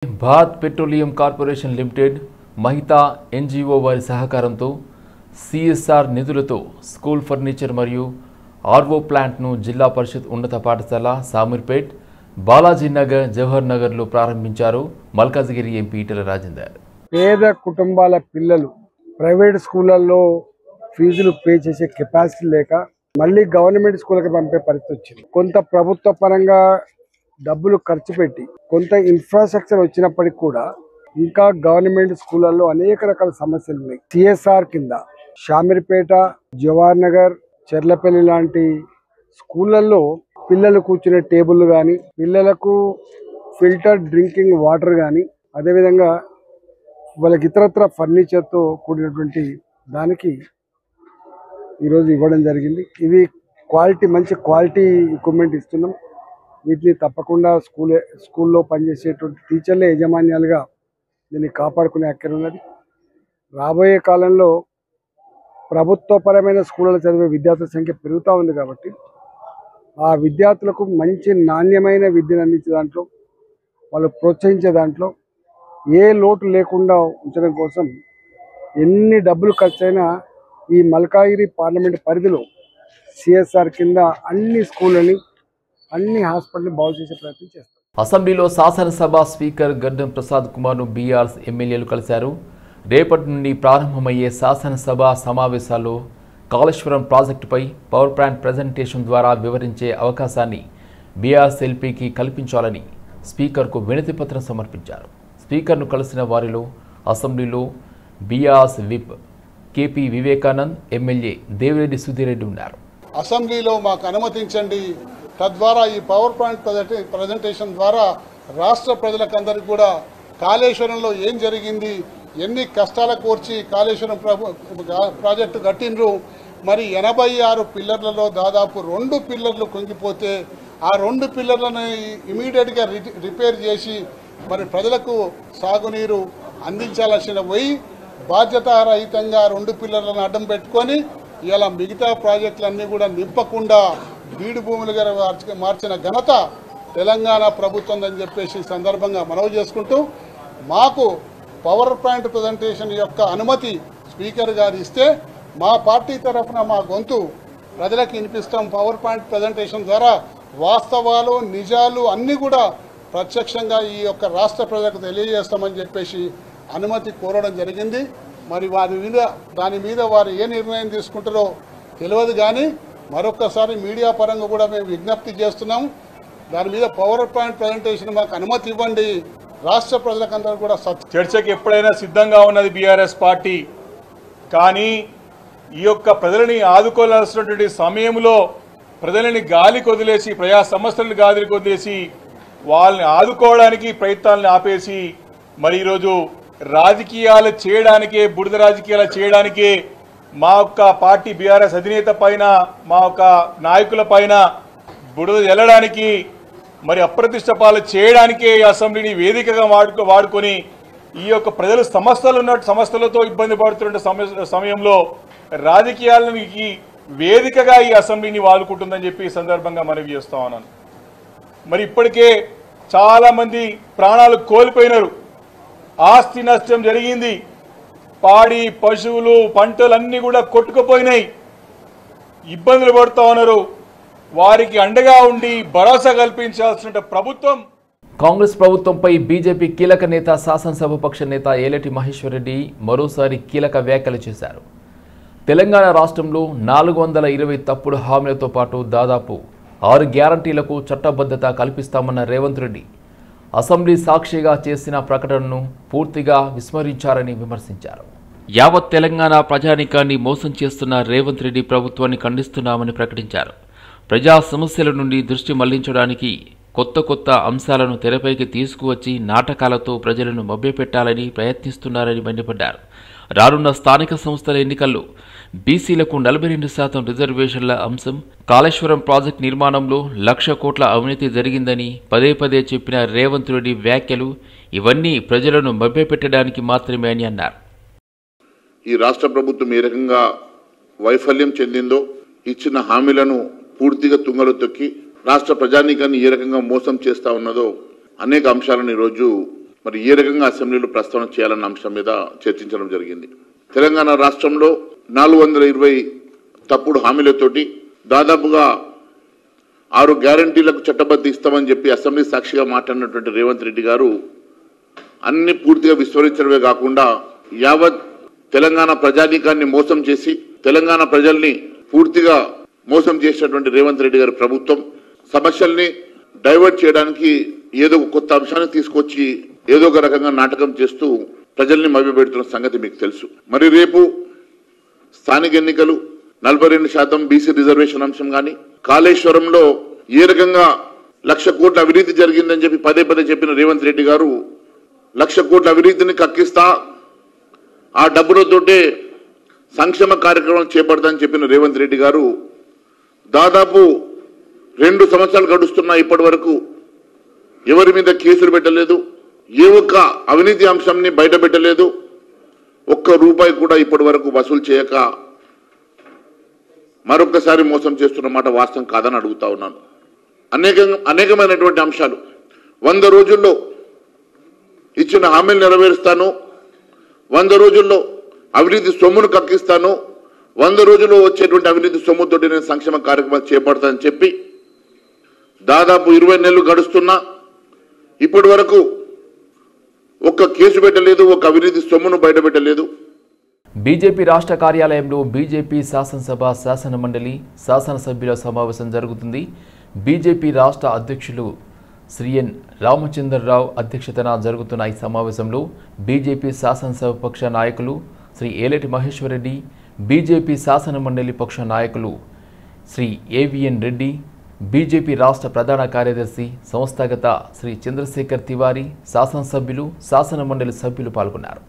Bharat petroleum corporation limited Mahitha NGO వారి సహకారంతో CSR నిధులతో స్కూల్ ఫర్నిచర్ మరియు ఆర్వో ప్లాంట్ను జిల్లా పరిషత్ ఉన్నత పాఠశాల సామీర్పేట్, బాలాజీ నగర్, జవహర్ నగర్లో ప్రారంభించారు మల్కాజ్గిరి ఎంపీ ఈటెల రాజేందర్. పేద కుటుంబాల పిల్లలు ప్రైవేట్ స్కూళ్ళల్లో ఫీజులు పే చేసే కెపాసిటీ లేక మళ్ళీ గవర్నమెంట్ స్కూళ్ళకి పంపే పరిస్థితి వచ్చింది. కొంత ప్రభుత్వ పరంగా డబ్బులు ఖర్చు పెట్టి కొంత ఇన్ఫ్రాస్ట్రక్చర్ వచ్చినప్పటికీ కూడా ఇంకా గవర్నమెంట్ స్కూళ్ళల్లో అనేక రకాల సమస్యలు ఉన్నాయి. సిఎస్ఆర్ కింద షామీర్పేట, జవహర్ నగర్, చెర్లపల్లి లాంటి స్కూళ్ళల్లో పిల్లలు కూర్చునే టేబుల్ కానీ, పిల్లలకు ఫిల్టర్ డ్రింకింగ్ వాటర్ కానీ, అదేవిధంగా వాళ్ళకి ఇతరత్ర ఫర్నిచర్తో కూడినటువంటి దానికి ఈరోజు ఇవ్వడం జరిగింది. ఇవి మంచి క్వాలిటీ ఎక్విప్మెంట్ ఇస్తున్నాం. వీటిని తప్పకుండా స్కూల్లో పనిచేసేటువంటి టీచర్లే యాజమాన్యాలుగా దీన్ని కాపాడుకునే అక్కర ఉన్నది. రాబోయే కాలంలో ప్రభుత్వపరమైన స్కూళ్ళలో చదివే విద్యార్థుల సంఖ్య పెరుగుతూ ఉంది కాబట్టి ఆ విద్యార్థులకు మంచి నాణ్యమైన విద్యను అందించే దాంట్లో, వాళ్ళు ప్రోత్సహించే దాంట్లో ఏ లోటు లేకుండా ఉంచడం కోసం ఎన్ని డబ్బులు ఖర్చైనా ఈ మల్కాజ్గిరి పార్లమెంట్ పరిధిలో సిఎస్ఆర్ కింద అన్ని స్కూళ్ళని, అన్ని హాస్పిటల్ని బాగు చేసే ప్రయత్నం చేస్తారు. అసెంబ్లీలో శాసనసభ స్పీకర్ గడ్డం ప్రసాద్ కుమార్ను బీఆర్ఎస్ ఎమ్మెల్యేలు కలిశారు. రేపటి నుండి ప్రారంభమయ్యే శాసనసభ సమావేశాల్లో కాళేశ్వరం ప్రాజెక్టుపై పవర్ ప్లాంట్ ప్రజెంటేషన్ ద్వారా వివరించే అవకాశాన్ని బీఆర్ఎస్ ఎల్పీకి కల్పించాలని స్పీకర్కు వినతి పత్రం సమర్పించారు. స్పీకర్ను కలిసిన వారిలో అసెంబ్లీలో BRS whip KP Vivekanand, MLA Devireddy Sudhi Reddy ఉన్నారు. అసెంబ్లీలో మాకు అనుమతించండి, తద్వారా ఈ పవర్ పాయింట్ ప్రజెంటేషన్ ద్వారా రాష్ట్ర ప్రజలకందరికీ కూడా కాళేశ్వరంలో ఏం జరిగింది, ఎన్ని కష్టాల కోర్చి కాళేశ్వరం ప్రాజెక్టు కట్టినరు, మరి 86 పిల్లర్లలో దాదాపు 2 పిల్లర్లు కుంగిపోతే ఆ 2 పిల్లర్లను ఇమీడియట్గా రిపేర్ చేసి మరి ప్రజలకు సాగునీరు అందించాల్సిన పోయి బాధ్యతారహితంగా 2 పిల్లర్లను అడ్డం పెట్టుకొని ఇలా మిగతా ప్రాజెక్టులన్నీ కూడా నింపకుండా బీడు భూములుగా మార్చిన ఘనత తెలంగాణ ప్రభుత్వం అని చెప్పేసి సందర్భంగా మనవి చేసుకుంటూ, మాకు పవర్ పాయింట్ ప్రజెంటేషన్ యొక్క అనుమతి స్పీకర్ గారు ఇస్తే మా పార్టీ తరఫున మా గొంతు ప్రజలకు వినిపిస్తాం. పవర్ పాయింట్ ప్రజెంటేషన్ ద్వారా వాస్తవాలు, నిజాలు అన్నీ కూడా ప్రత్యక్షంగా ఈ యొక్క రాష్ట్ర ప్రజలకు తెలియజేస్తామని చెప్పేసి అనుమతి కోరడం జరిగింది. మరి దాని మీద వారు ఏ నిర్ణయం తీసుకుంటారో తెలియదు, కానీ మరొకసారి మీడియా పరంగా కూడా మేము విజ్ఞప్తి చేస్తున్నాం. దాని మీద పవర్ పాయింట్ ప్రజెంటేషన్ మాకు అనుమతి ఇవ్వండి. రాష్ట్ర ప్రజలకందరూ కూడా చర్చకు ఎప్పుడైనా సిద్ధంగా ఉన్నది బీఆర్ఎస్ పార్టీ. కానీ ఈ యొక్క ప్రజలని ఆదుకోవాల్సినటువంటి సమయంలో ప్రజలని గాలి కొదిలేసి, ప్రజా సమస్యలను గాలి కొదిలేసి వాళ్ళని ఆదుకోవడానికి ప్రయత్నాలను ఆపేసి మరి ఈరోజు రాజకీయాలు చేయడానికే, బుడిద రాజకీయాలు చేయడానికే మా యొక్క పార్టీ బీఆర్ఎస్ అధినేత పైన, మా యొక్క నాయకుల పైన బుడిద జల్లడానికి, మరి అప్రతిష్ట పాలు చేయడానికే ఈ అసెంబ్లీని వేదికగా వాడుకొని ఈ యొక్క ప్రజలు సమస్యలతో ఇబ్బంది పడుతున్న సమయంలో రాజకీయాలకి వేదికగా ఈ అసెంబ్లీని వాడుకుంటుందని చెప్పి ఈ సందర్భంగా మనవి చేస్తా ఉన్నాను. మరి ఇప్పటికే చాలామంది ప్రాణాలు కోల్పోయినారు, ఆస్తి నష్టం జరిగింది, పాడి పశువులు పంటలు అన్నీ కూడా కొట్టుకుపోయినాయి, ఇబ్బందులు పడుతూ ఉన్నారు. వారికి అండగా ఉండి భరోసా కల్పించాల్సిన ప్రభుత్వం. కాంగ్రెస్ ప్రభుత్వంపై బీజేపీ కీలక నేత, శాసనసభాపక్ష నేత ఏలేటి మహేశ్వర్ రెడ్డి మరోసారి కీలక వ్యాఖ్యలు చేశారు. తెలంగాణ రాష్ట్రంలో 420 తప్పుడు హామీలతో పాటు దాదాపు 6 గ్యారంటీలకు చట్టబద్ధత కల్పిస్తామన్న రేవంత్ రెడ్డి అసెంబ్లీ సాక్షిగా చేసిన ప్రకటనను పూర్తిగా విస్మరించారని విమర్శించారు. యావత్ తెలంగాణ ప్రజానీకాన్ని మోసం చేస్తున్న రేవంత్ రెడ్డి ప్రభుత్వాన్ని ఖండిస్తున్నామని ప్రకటించారు. ప్రజా సమస్యల నుండి దృష్టి మళ్లించడానికి కొత్త అంశాలను తెరపైకి తీసుకువచ్చి నాటకాలతో ప్రజలను మభ్యపెట్టాలని ప్రయత్నిస్తున్నారని మండిపడ్డారు. రానున్న స్థానిక సంస్థల ఎన్నికల్లో బీసీలకు 42% రిజర్వేషన్ల అంశం, కాళేశ్వరం ప్రాజెక్టు నిర్మాణంలో 1,00,000 కోట్ల అవినీతి జరిగిందని పదే చెప్పిన రేవంత్ రెడ్డి వ్యాఖ్యలు ఇవన్నీ ప్రజలను మభ్యపెట్టడానికి మాత్రమే అని అన్నారు. ఈ రాష్ట్ర ప్రభుత్వం ఏ రకంగా వైఫల్యం చెందిందో, ఇచ్చిన హామీలను పూర్తిగా తుంగలో తొక్కి రాష్ట్ర ప్రజానీకాన్ని ఏ రకంగా మోసం చేస్తా ఉన్నదో అనేక అంశాలను ఈరోజు మరి ఏ రకంగా అసెంబ్లీలో ప్రస్తావన చేయాలన్న అంశం మీద చర్చించడం జరిగింది. తెలంగాణ రాష్ట్రంలో 420 తప్పుడు హామీలతోటి దాదాపుగా 6 గ్యారంటీలకు చట్టబద్ధ ఇస్తామని చెప్పి అసెంబ్లీ సాక్షిగా మాట్లాడినటువంటి రేవంత్ రెడ్డి గారు అన్ని పూర్తిగా విస్మరించడమే కాకుండా యావత్ తెలంగాణ ప్రజానీకాన్ని మోసం చేసి తెలంగాణ ప్రజల్ని పూర్తిగా మోసం చేసినటువంటి రేవంత్ రెడ్డి గారి ప్రభుత్వం సమస్యల్ని డైవర్ట్ చేయడానికి ఏదో కొత్త అంశాన్ని తీసుకొచ్చి ఏదో ఒక రకంగా నాటకం చేస్తూ ప్రజల్ని మభ్యపెడుతున్న సంగతి మీకు తెలుసు. మరి రేపు స్థానిక ఎన్నికలు 42% బీసీ రిజర్వేషన్ అంశం కానీ కాళేశ్వరంలో ఏ రకంగా 1,00,000 కోట్ల అవినీతి జరిగిందని చెప్పి పదే పదే చెప్పిన రేవంత్ రెడ్డి గారు 1,00,000 కోట్ల అవినీతిని కక్కిస్తా ఆ డబ్బులతోటే సంక్షేమ కార్యక్రమం చేపడతానని చెప్పిన రేవంత్ రెడ్డి గారు దాదాపు 2 సంవత్సరాలు గడుస్తున్నా ఇప్పటి వరకు ఎవరి మీద కేసులు పెట్టలేదు, ఏ ఒక్క అవినీతి అంశంని బయట పెట్టలేదు, ₹1 కూడా ఇప్పటి వరకు వసూలు చేయక మరొకసారి మోసం చేస్తున్న మాట వాస్తవం కాదని అడుగుతా ఉన్నాను. అనేకమైనటువంటి అంశాలు 100 రోజుల్లో ఇచ్చిన హామీలు నెరవేరుస్తాను, 100 రోజుల్లో అవినీతి సొమ్మును కక్కిస్తాను, 100 రోజుల్లో వచ్చేటువంటి అవినీతి సొమ్ముతోటి నేను సంక్షేమ కార్యక్రమాలు చేపడతానని చెప్పి దాదాపు 20 నెలలు గడుస్తున్నా ఇప్పటి వరకు ఒక్క కేసు పెట్టలేదు, ఒక్క అవినీతి సొమ్మును బయటపెట్టలేదు. బీజేపీ రాష్ట్ర కార్యాలయంలో బీజేపీ శాసనసభ శాసనమండలి శాసనసభ్యుల సమావేశం జరుగుతుంది. బీజేపీ రాష్ట్ర అధ్యక్షులు శ్రీ ఎన్ రామచంద్రరావు అధ్యక్షతన జరుగుతున్న ఈ సమావేశంలో బీజేపీ శాసనసభ పక్ష నాయకులు శ్రీ ఏలేటి మహేశ్వర్ రెడ్డి, బీజేపీ శాసనమండలి పక్ష నాయకులు శ్రీ ఏవిఎన్ రెడ్డి, బీజేపీ రాష్ట్ర ప్రధాన కార్యదర్శి సంస్థాగత శ్రీ చంద్రశేఖర్ తివారీ, శాసనసభ్యులు శాసనమండలి సభ్యులు పాల్గొన్నారు.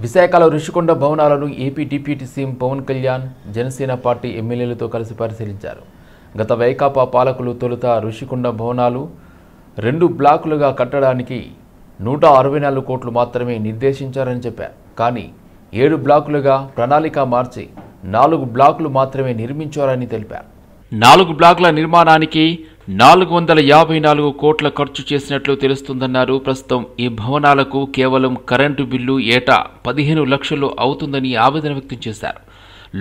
విశాఖలో రుషికొండ భవనాలను AP deputy CM Pawan Kalyan Janasena party ఎమ్మెల్యేలతో కలిసి పరిశీలించారు. గత వైకాపా పాలకులు తొలుత రుషికొండ భవనాలు 2 బ్లాకులుగా కట్టడానికి 164 కోట్లు మాత్రమే నిర్దేశించారని చెప్పారు. కానీ 7 బ్లాకులుగా ప్రణాళిక మార్చి 4 బ్లాకులు మాత్రమే నిర్మించారని తెలిపారు. 4 బ్లాకుల నిర్మాణానికి 454 కోట్ల ఖర్చు చేసినట్లు తెలుస్తుందన్నారు. ప్రస్తుతం ఈ భవనాలకు కేవలం కరెంటు బిల్లు ఏటా 15 లక్షలు అవుతుందని ఆవేదన వ్యక్తం చేశారు.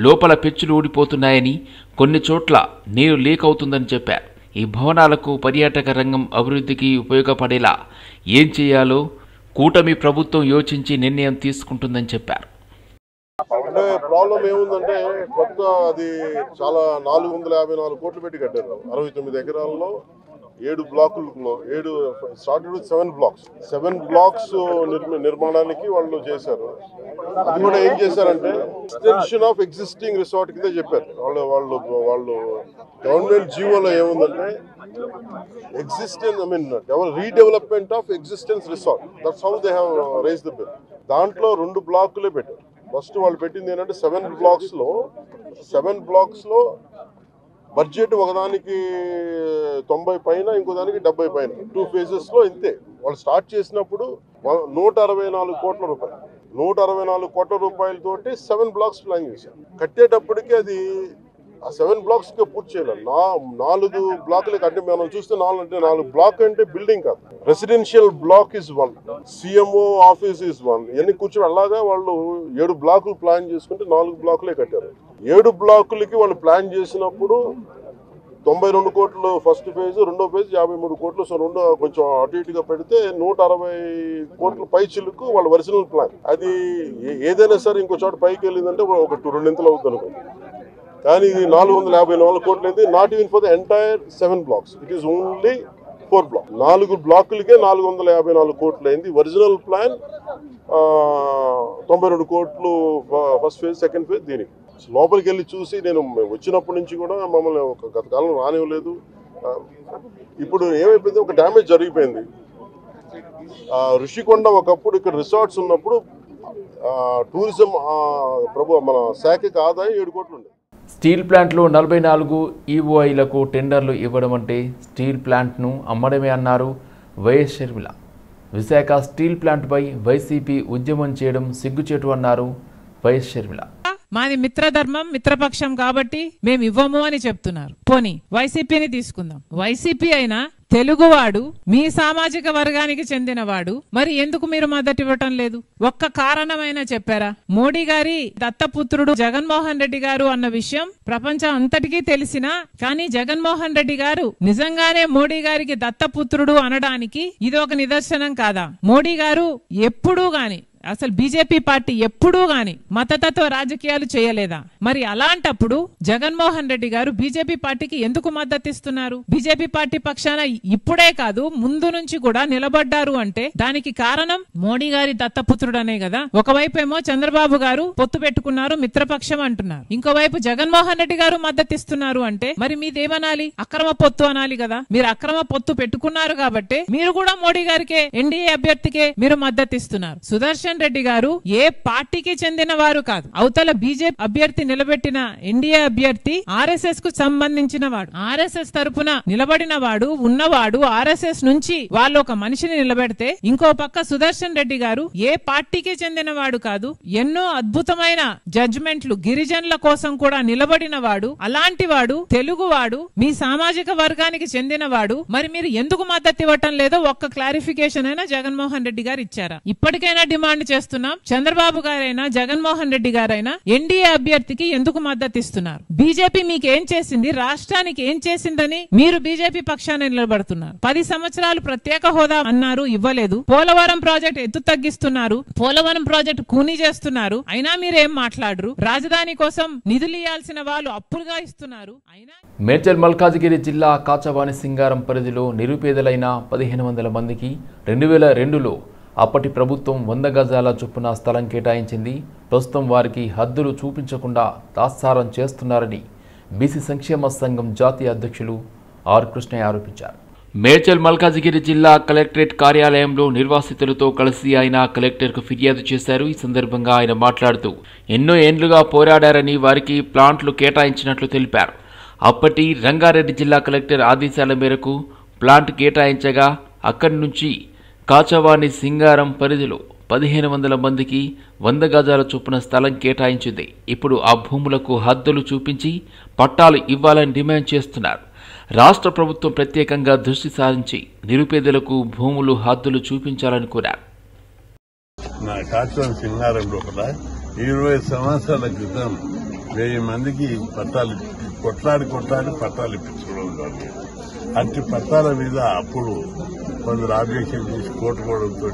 లోపల పెచ్చులు ఊడిపోతున్నాయని, కొన్ని చోట్ల నీరు లీక్ అవుతుందని చెప్పారు. ఈ భవనాలకు పర్యాటక రంగం అభివృద్ధికి ఉపయోగపడేలా ఏం చేయాలో కూటమి ప్రభుత్వం యోచించి నిర్ణయం తీసుకుంటుందని చెప్పారు. అంటే ప్రాబ్లం ఏముందంటే కొత్త అది చాలా 454 కోట్లు పెట్టి కట్టారు. 69 ఎకరాల్లో 7 బ్లాకుల్లో 7 స్టార్టెడ్ విత్ 7 బ్లాక్స్ నిర్మాణానికి వాళ్ళు చేశారు. అది కూడా ఏం చేశారంటే ఎక్స్టెన్షన్ ఆఫ్ ఎగ్జిస్టింగ్ రిసార్ట్ కింద చెప్పారు. వాళ్ళు గవర్నమెంట్ జీవోలో ఏముందంటే redevelopment of existence resort, that's how they have raise the bill. దాంట్లో 2 బ్లాకులే పెట్టారు. ఫస్ట్ వాళ్ళు పెట్టింది ఏంటంటే 7 బ్లాక్స్ లో బడ్జెట్ ఒకదానికి 90 పైన, ఇంకో దానికి 70 పైన, 2 ఫేజెస్ లో ఇంతే. వాళ్ళు స్టార్ట్ చేసినప్పుడు 164 కోట్ల రూపాయలు, 164 కోట్ల రూపాయలతోటి 7 బ్లాక్స్ ప్లాన్ చేశారు. కట్టేటప్పటికి అది ఆ 7 బ్లాక్స్ పూర్తి చేయాలి. 4 బ్లాకులకి అంటే మనం చూస్తే 4 బ్లాక్ అంటే బిల్డింగ్ కాదు, residential block is 1, CMO office is 1, ఇవన్నీ కూర్చొని అలాగా వాళ్ళు 7 బ్లాకులు ప్లాన్ చేసుకుంటే 4 బ్లాకులే కట్టారు. 7 బ్లాకులకి వాళ్ళు ప్లాన్ చేసినప్పుడు 92 కోట్లు ఫస్ట్ ఫేజ్, రెండో ఫేజ్ 53 కోట్లు. సో రెండో కొంచెం అటు ఇటుగా పెడితే 160 కోట్ల పై చిలుకు వాళ్ళ ఒరిజినల్ ప్లాన్. అది ఏదైనా సరే ఇంకో చోట పైకి వెళ్ళిందంటే ఒక 2 అవుతుంది అనుకోండి. కానీ ఇది 454 కోట్లు అయింది. Not even for the entire 7 blocks, it is only 4 block. 4 బ్లాకులకే 454 కోట్లు అయింది. ఒరిజినల్ ప్లాన్ 92 కోట్లు ఫస్ట్ ఫేజ్, సెకండ్ ఫేజ్. దీనికి లోపలికి వెళ్ళి చూసి నేను వచ్చినప్పటి నుంచి కూడా మమ్మల్ని గత కాలం రానివ్వలేదు. ఇప్పుడు ఏమైపోయింది, ఒక డ్యామేజ్ జరిగిపోయింది. ఋషికొండ ఒకప్పుడు ఇక్కడ రిసార్ట్స్ ఉన్నప్పుడు టూరిజం మన శాఖకి ఆదాయం 7 కోట్లు ఉండే. స్టీల్ ప్లాంట్లో 44 ఈఓఐలకు టెండర్లు ఇవ్వడం అంటే స్టీల్ ప్లాంట్ను అమ్మడమే అన్నారు వైఎస్ షర్మిల. విశాఖ స్టీల్ ప్లాంట్పై వైసీపీ ఉద్యమం చేయడం సిగ్గుచేటు అన్నారు వైఎస్ షర్మిల. మాది మిత్రధర్మం, మిత్రపక్షం కాబట్టి మేము ఇవ్వము అని చెప్తున్నారు. పోనీ వైసీపీని తీసుకుందాం. వైసీపీ అయినా తెలుగువాడు, మీ సామాజిక వర్గానికి చెందినవాడు, మరి ఎందుకు మీరు మద్దతు ఇవ్వటం లేదు? ఒక్క కారణమైనా చెప్పారా? మోడీ గారి దత్తపుత్రుడు జగన్మోహన్ రెడ్డి గారు అన్న విషయం ప్రపంచం అంతటికీ తెలిసినా, కానీ జగన్మోహన్ రెడ్డి గారు నిజంగానే మోడీ గారికి దత్తపుత్రుడు అనడానికి ఇది ఒక నిదర్శనం కాదా? మోడీ గారు ఎప్పుడూ గాని, అసలు బీజేపీ పార్టీ ఎప్పుడూ గాని మతతత్వ రాజకీయాలు చేయలేదా? మరి అలాంటప్పుడు జగన్మోహన్ రెడ్డి గారు బీజేపీ పార్టీకి ఎందుకు మద్దతు ఇస్తున్నారు? బీజేపీ పార్టీ పక్షాన ఇప్పుడే కాదు ముందు నుంచి కూడా నిలబడ్డారు అంటే దానికి కారణం మోడీ గారి దత్తపుత్రుడనే కదా. ఒకవైపు ఏమో చంద్రబాబు గారు పొత్తు పెట్టుకున్నారు, మిత్రపక్షం అంటున్నారు. ఇంకోవైపు జగన్మోహన్ రెడ్డి గారు మద్దతు ఇస్తున్నారు అంటే మరి మీదేమనాలి? అక్రమ పొత్తు అనాలి కదా. మీరు అక్రమ పొత్తు పెట్టుకున్నారు కాబట్టి మీరు కూడా మోడీ గారికే, ఎన్డీఏ అభ్యర్థికే మీరు మద్దతు ఇస్తున్నారు. సుదర్శన్ రెడ్డి గారు ఏ పార్టీకి చెందిన వారు కాదు. అవతల బీజేపీ అభ్యర్థి నిలబెట్టిన ఎన్డీఏ అభ్యర్థి ఆర్ఎస్ఎస్ కు సంబంధించిన వాడు, ఆర్ఎస్ఎస్ తరపున నిలబడిన వాడు, ఉన్నవాడు. ఆర్ఎస్ఎస్ నుంచి వాళ్ళు ఒక మనిషిని నిలబెడితే ఇంకో పక్క సుదర్శన్ రెడ్డి గారు ఏ పార్టీకి చెందిన వాడు కాదు. ఎన్నో అద్భుతమైన జడ్జిమెంట్లు గిరిజనుల కోసం కూడా నిలబడిన వాడు. అలాంటి వాడు, తెలుగువాడు, మీ సామాజిక వర్గానికి చెందిన వాడు. మరి మీరు ఎందుకు మద్దతు ఇవ్వటం లేదో ఒక్క క్లారిఫికేషన్ అయినా జగన్మోహన్ రెడ్డి గారు ఇచ్చారా? ఇప్పటికైనా డిమాండ్ చేస్తున్నాం. చంద్రబాబు గారైనా జగన్మోహన్ రెడ్డి గారైనా ఎన్డీఏ అభ్యర్థికి ఎందుకు మద్దతు ఇస్తున్నారు? బీజేపీ మీకు ఏం చేసింది, రాష్ట్రానికి ఏం చేసిందని మీరు బీజేపీ పక్షాన నిలబడుతున్నారు. 10 సంవత్సరాలు ప్రత్యేక హోదా అన్నారు, ఇవ్వలేదు. పోలవరం ప్రాజెక్ట్ ఎత్తు తగ్గిస్తున్నారు, పోలవరం ప్రాజెక్ట్ కూనీ చేస్తున్నారు, అయినా మీరేం మాట్లాడరు. రాజధాని కోసం నిధులు ఇవ్వాల్సిన వాళ్ళు అప్పులుగా ఇస్తున్నారు. అయినా మేడ్చల్ మల్కాజిగిరి జిల్లా కాచవాని సింగారం పరిధిలో నిరుపేదలైన 1500 మందికి 2002లో అప్పటి ప్రభుత్వం 100 గజాల చొప్పున స్థలం కేటాయించింది. ప్రస్తుతం వారికి హద్దులు చూపించకుండా తాత్సారం చేస్తున్నారని బీసీ సంక్షేమ సంఘం జాతీయ అధ్యక్షులు ఆర్ కృష్ణయ్య ఆరోపించారు. మేడ్చల్ మల్కాజిగిరి జిల్లా కలెక్టరేట్ కార్యాలయంలో నిర్వాసితులతో కలిసి ఆయన కలెక్టర్కు ఫిర్యాదు చేశారు. ఈ సందర్భంగా ఆయన మాట్లాడుతూ ఎన్నో ఏండ్లుగా పోరాడారని, వారికి ప్లాంట్లు కేటాయించినట్లు తెలిపారు. అప్పటి రంగారెడ్డి జిల్లా కలెక్టర్ ఆదేశాల మేరకు ప్లాంట్ కేటాయించగా అక్కడి నుంచి కాచవాని సింగారం పరిధిలో 1500 మందికి 100 గజాల చొప్పున స్థలం కేటాయించింది. ఇప్పుడు ఆ భూములకు హద్దులు చూపించి పట్టాలు ఇవ్వాలని డిమాండ్ చేస్తున్నారు. రాష్ట్ర ప్రభుత్వం ప్రత్యేకంగా దృష్టి సారించి నిరుపేదలకు భూములు హద్దులు చూపించాలని కోరారు. నా కాచవాని సింగారం లోపల 20 సంవత్సరాల క్రితం 1000 మందికి పట్టాలు కొట్లాడి పట్టాలు ఇప్పించుకోవడం జరిగింది. అట్టి పట్టాల మీద అప్పుడు కొందరు ఆబ్జెక్షన్ చేసి కోర్టుకోవడంతో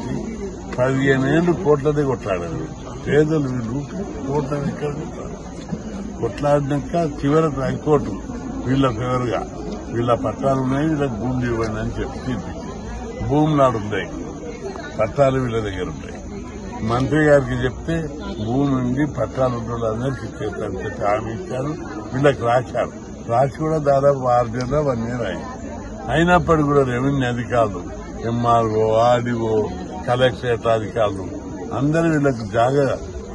15 ఏళ్ళు కోట్లనే కొట్లాడారు. పేదలు వీళ్ళు కోట్లని ఎక్కడ కొట్లాడినాక చివరకు హైకోర్టు వీళ్ళ ఫేవర్గా వీళ్ళ పట్టాలు ఉన్నాయి, వీళ్ళకి భూములు ఇవ్వండి అని చెప్పి తీర్పించింది. భూములు నాడు ఉన్నాయి, పట్టాలు వీళ్ళ దగ్గర ఉన్నాయి. మంత్రి గారికి చెప్తే భూమి నుండి పట్టాలు ఉన్న వాళ్ళందరికీ ఇచ్చేస్తారని చెప్పి హామీ ఇచ్చారు. వీళ్ళకి రాసి కూడా దాదాపు 6 నెలలు 1 year అయింది. అయినప్పటికీ కూడా రెవెన్యూ అధికారులు, ఎంఆర్ఓ, ఆర్డీఓ, కలెక్టరేట్ అధికారులు అందరూ వీళ్ళకి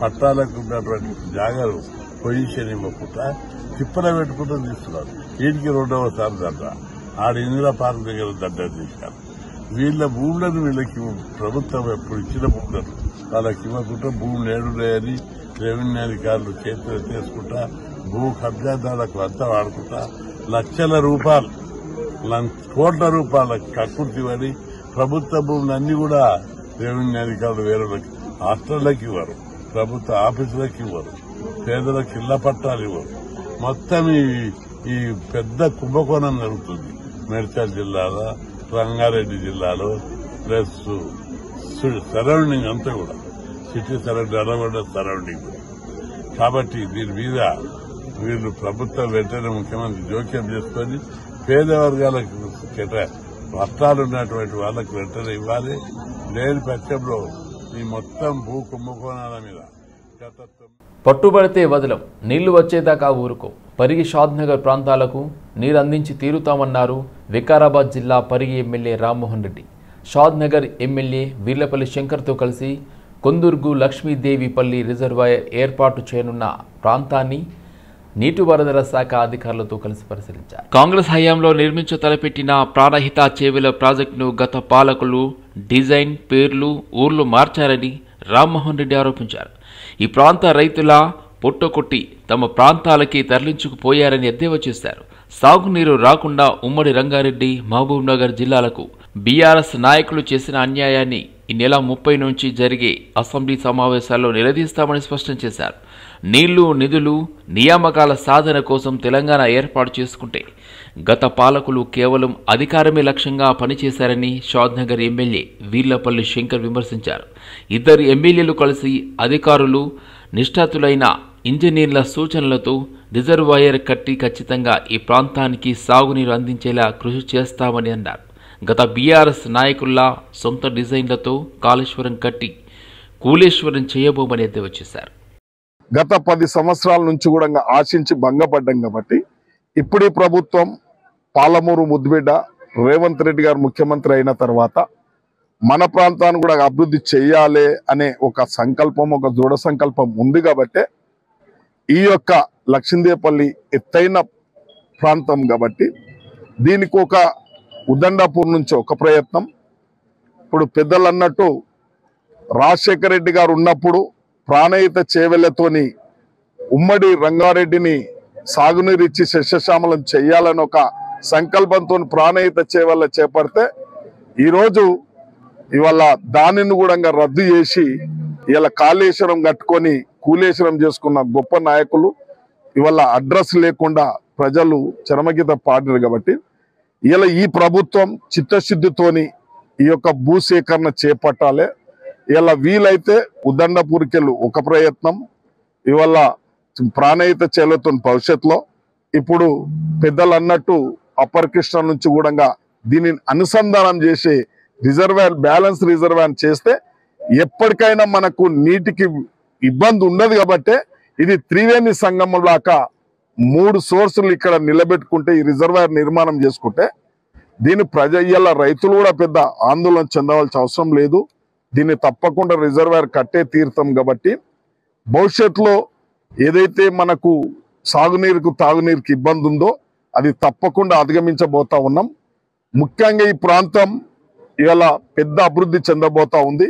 పట్టాలకు ఉన్నటువంటి జాగాలు పొజిషన్ ఇవ్వకుండా తిప్పల పెట్టుకుంటూ తీసుకున్నారు. వీటికి 2వసారి దడ్డ ఆడ ఇందిరా పార్క్ దగ్గర దడ్డ తీశారు. వీళ్ళ భూములను వీళ్ళకి ప్రభుత్వం ఎప్పుడు ఇచ్చిన భూములను వాళ్ళకి ఇవ్వకుండా భూములు ఏడున్నాయని రెవెన్యూ అధికారులు చేతులు చేసుకుంటా భూ కబ్జాదారులకు అంతా వాడుకుంటా లక్షల రూపాయలు, కోట్ల రూపాయల కక్కుర్తివని ప్రభుత్వ భూములన్నీ కూడా రెవెన్యూ అధికారులు వేరే హాస్టళ్లకు ఇవ్వరు, ప్రభుత్వ ఆఫీసులకు ఇవ్వరు, పేదలకు ఇళ్ల పట్టాలు ఇవ్వరు. మొత్తం ఈ పెద్ద కుంభకోణం జరుగుతుంది మేడ్చల్ జిల్లాలో, రంగారెడ్డి జిల్లాలో, ప్లస్ సరౌండింగ్ అంతా కూడా సిటీ సరౌండింగ్. కాబట్టి దీని మీద వీళ్ళు ప్రభుత్వం వెంటనే ముఖ్యమంత్రి జోక్యం చేసుకొని పేద వర్గాలకు పట్టాలు ఉన్నటువంటి వాళ్ళకు వెంటనే ఇవ్వాలి. లేని పక్షంలో ఈ మొత్తం భూ కుంభకోణాల మీద పట్టుబడితే వదలం, నీళ్లు వచ్చేదాకా ఊరుకో. పరిగి షాద్నగర్ ప్రాంతాలకు నీరు అందించి తీరుతామన్నారు వికారాబాద్ జిల్లా పరిగి ఎమ్మెల్యే రామ్మోహన్ రెడ్డి. షాద్నగర్ ఎమ్మెల్యే వీర్లపల్లి శంకర్తో కలిసి కొందుర్గు లక్ష్మీదేవిపల్లి రిజర్వాయర్ ఏర్పాటు చేయనున్న ప్రాంతాన్ని నీటిపారుదల శాఖ అధికారులతో కలిసి పరిశీలించారు. కాంగ్రెస్ హయాంలో నిర్మించ తలపెట్టిన ప్రాణహిత చేవెల ప్రాజెక్టును గత పాలకులు డిజైన్, పేర్లు, ఊర్లు మార్చారని రామ్మోహన్ రెడ్డి ఆరోపించారు. ఈ ప్రాంత రైతుల పొట్టకొట్టి తమ ప్రాంతాలకి తరలించుకుపోయారని ఎద్దేవా చేశారు. సాగునీరు రాకుండా ఉమ్మడి రంగారెడ్డి, మహబూబ్ నగర్ జిల్లాలకు బీఆర్ఎస్ నాయకులు చేసిన అన్యాయాన్ని ఈ నెల 30 నుంచి జరిగే అసెంబ్లీ సమావేశాల్లో నిలదీస్తామని స్పష్టం చేశారు. నీళ్లు, నిధులు, నియామకాల సాధన కోసం తెలంగాణ ఏర్పాటు చేసుకుంటే గత పాలకులు కేవలం అధికారమే లక్ష్యంగా పనిచేశారని షాద్నగర్ ఎమ్మెల్యే వీర్లపల్లి శంకర్ విమర్శించారు. ఇద్దరు ఎమ్మెల్యేలు కలిసి అధికారులు, నిష్ఠాతులైన ఇంజనీర్ల సూచనలతో రిజర్వాయర్ కట్టి ఖచ్చితంగా ఈ ప్రాంతానికి సాగునీరు అందించేలా కృషి చేస్తామని అన్నారు. గత బీఆర్ఎస్ నాయకుల్లా సొంత డిజైన్లతో కాళేశ్వరం కట్టి కూలేశ్వరం చేయబోమని ఎద్దేవా చేశారు. గత 10 సంవత్సరాల నుంచి కూడా ఆశించి భంగపడ్డాం కాబట్టి ఇప్పుడు ఈ ప్రభుత్వం పాలమూరు ముద్దుబిడ్డ రేవంత్ రెడ్డి గారు ముఖ్యమంత్రి అయిన తర్వాత మన ప్రాంతాన్ని కూడా అభివృద్ధి చేయాలి అనే ఒక సంకల్పం, ఒక దృఢ సంకల్పం ఉంది కాబట్టి ఈ యొక్క లక్ష్మీదేవిపల్లి ఎత్తైన ప్రాంతం కాబట్టి దీనికి ఒక ఉదండాపూర్ నుంచి ఒక ప్రయత్నం. ఇప్పుడు పెద్దలు అన్నట్టు రాజశేఖర రెడ్డి గారు ఉన్నప్పుడు ప్రాణహిత చేవెళ్లతోని ఉమ్మడి రంగారెడ్డిని సాగునీరు ఇచ్చి శస్యశ్యామలం చేయాలని ఒక సంకల్పంతో ప్రాణహిత చేవెళ్ల చేపడితే ఈరోజు ఇవాళ దానిని కూడా రద్దు చేసి ఇలా కాళేశ్వరం కట్టుకొని కూలేశ్వరం చేసుకున్న గొప్ప నాయకులు ఇవాళ అడ్రస్ లేకుండా ప్రజలు చరమగీత పాడారు కాబట్టి ఇలా ఈ ప్రభుత్వం చిత్తశుద్ధితోని ఈ యొక్క భూసేకరణ చేపట్టాలి. ఇలా వీలైతే ఉదండపూర్కెళ్ళు ఒక ప్రయత్నం, ఇవాళ ప్రాణహిత చేలతో భవిష్యత్తులో ఇప్పుడు పెద్దలు అన్నట్టు అప్పర్ కృష్ణ నుంచి కూడా దీనిని అనుసంధానం చేసి రిజర్వాయర్, బ్యాలెన్స్ రిజర్వాయర్ చేస్తే ఎప్పటికైనా మనకు నీటికి ఇబ్బంది ఉండదు కాబట్టి ఇది త్రివేణి సంగమం లాగా 3 సోర్సులు ఇక్కడ నిలబెట్టుకుంటే ఈ రిజర్వాయర్ నిర్మాణం చేసుకుంటే దీని ఇలా రైతులు కూడా పెద్ద ఆందోళన చెందవలసిన అవసరం లేదు. దీన్ని తప్పకుండా రిజర్వాయర్ కట్టే తీరుతాం కాబట్టి భవిష్యత్తులో ఏదైతే మనకు సాగునీరుకు, తాగునీరుకి ఇబ్బంది ఉందో అది తప్పకుండా అధిగమించబోతా ఉన్నాం. ముఖ్యంగా ఈ ప్రాంతం ఇవాళ పెద్ద అభివృద్ధి చెందబోతా ఉంది.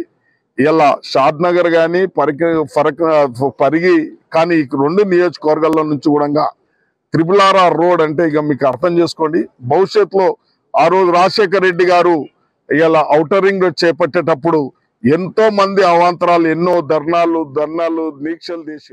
ఇలా షాద్నగర్ కానీ పరిగి కానీ ఈ 2 నియోజకవర్గాల నుంచి కూడా RRR రోడ్ అంటే ఇక మీకు అర్థం చేసుకోండి. భవిష్యత్తులో ఆ రోజు రాజశేఖర రెడ్డి గారు ఇలా ఔటర్ రింగ్ రోడ్ చేపట్టేటప్పుడు ఎంతో మంది అవాంతరాలు, ఎన్నో ధర్నాలు దీక్షలు చేసి